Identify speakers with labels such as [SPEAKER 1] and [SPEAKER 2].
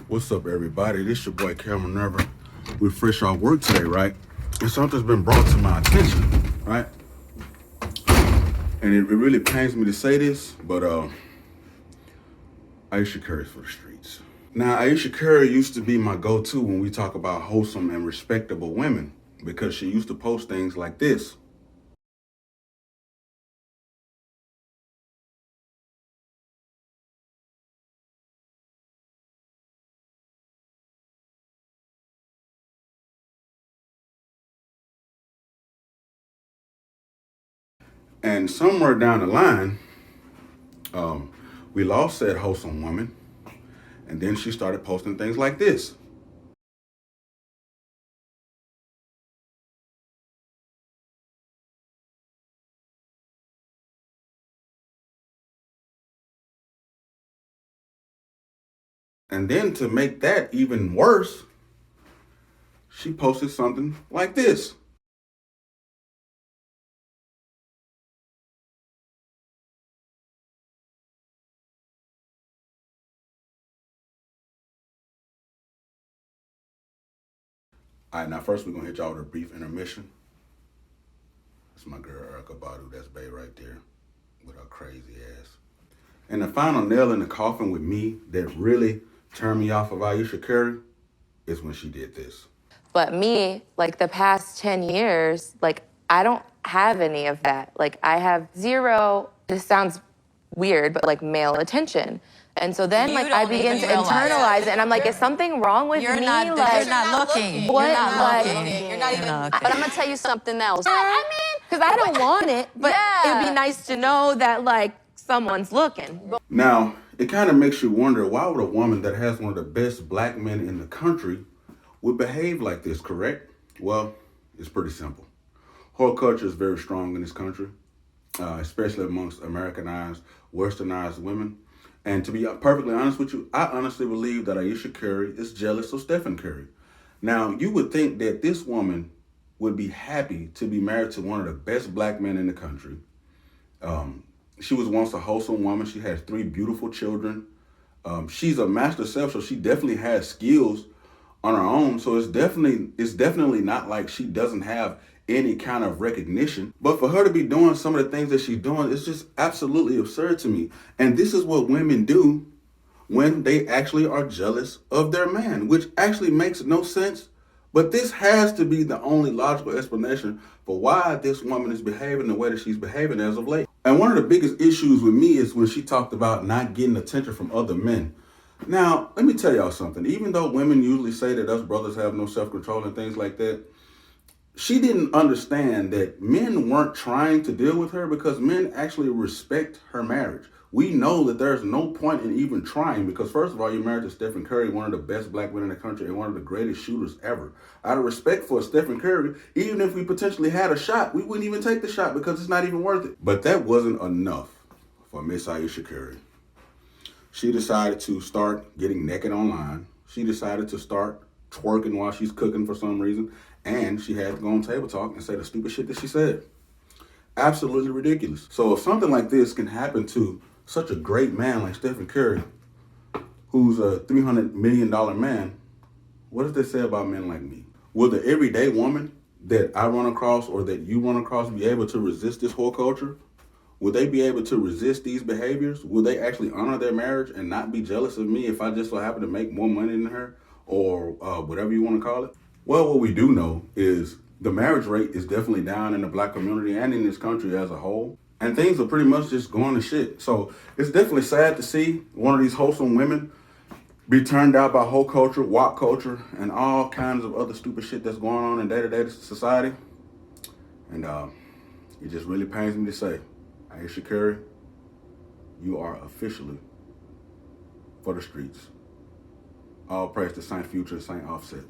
[SPEAKER 1] What's up, everybody? This your boy KaoMinerva. We're fresh off work today, right? And something's been brought to my attention, right? And it really pains me to say this, but Ayesha Curry's for the streets. Now, Ayesha Curry used to be my go-to when we talk about wholesome and respectable women, because she used to post things like this. And somewhere down the line, we lost said wholesome woman, and then she started posting things like this. And then to make that even worse, she posted something like this. All right, now first we're gonna hit y'all with a brief intermission. That's my girl Erica Badu, that's Bae right there with her crazy ass. And the final nail in the coffin with me that really turned me off of Ayesha Curry is when she did this.
[SPEAKER 2] But me, like the past 10 years, like I don't have any of that. Like I have zero, this sounds weird, but like male attention. And so then like I begin to internalize it and I'm like, is something wrong with me?
[SPEAKER 3] You're
[SPEAKER 2] like
[SPEAKER 3] not looking.
[SPEAKER 2] What?
[SPEAKER 3] You're not
[SPEAKER 2] Like,
[SPEAKER 3] looking. You're not even
[SPEAKER 4] But I'm gonna tell you something else.
[SPEAKER 2] I mean, because I don't want it, but
[SPEAKER 3] Yeah.
[SPEAKER 2] it'd be nice to know that like someone's looking.
[SPEAKER 1] Now, it kind of makes you wonder, why would a woman that has one of the best black men in the country would behave like this, correct? Well, it's pretty simple. Whole culture is very strong in this country, especially amongst Americanized, westernized women. And to be perfectly honest with you, I honestly believe that Ayesha Curry is jealous of Stephen Curry. Now, you would think that this woman would be happy to be married to one of the best black men in the country. She was once a wholesome woman. She has 3 beautiful children. She's a master chef, so she definitely has skills on her own. So it's definitely not like she doesn't have any kind of recognition. But for her to be doing some of the things that she's doing, it's just absolutely absurd to me. And this is what women do when they actually are jealous of their man, which actually makes no sense. But this has to be the only logical explanation for why this woman is behaving the way that she's behaving as of late. And one of the biggest issues with me is when she talked about not getting attention from other men. Now, let me tell y'all something. Even though women usually say that us brothers have no self-control and things like that, she didn't understand that men weren't trying to deal with her because men actually respect her marriage. We know that there's no point in even trying because, first of all, you're married to Stephen Curry, one of the best black men in the country and one of the greatest shooters ever. Out of respect for Stephen Curry, even if we potentially had a shot, we wouldn't even take the shot because it's not even worth it. But that wasn't enough for Miss Ayesha Curry. She decided to start getting naked online. She decided to start twerking while she's cooking for some reason. And she had to go on Table Talk and say the stupid shit that she said. Absolutely ridiculous. So if something like this can happen to such a great man like Stephen Curry, who's a $300 million man, what does that say about men like me? Will the everyday woman that I run across or that you run across be able to resist this whole culture? Will they be able to resist these behaviors? Will they actually honor their marriage and not be jealous of me if I just so happen to make more money than her or whatever you want to call it? Well, what we do know is the marriage rate is definitely down in the black community and in this country as a whole. And things are pretty much just going to shit. So it's definitely sad to see one of these wholesome women be turned out by whole culture, woke culture, and all kinds of other stupid shit that's going on in day-to-day society. And it just really pains me to say, Ayesha Curry, you are officially for the streets. All praise to Saint Future and Saint Offset.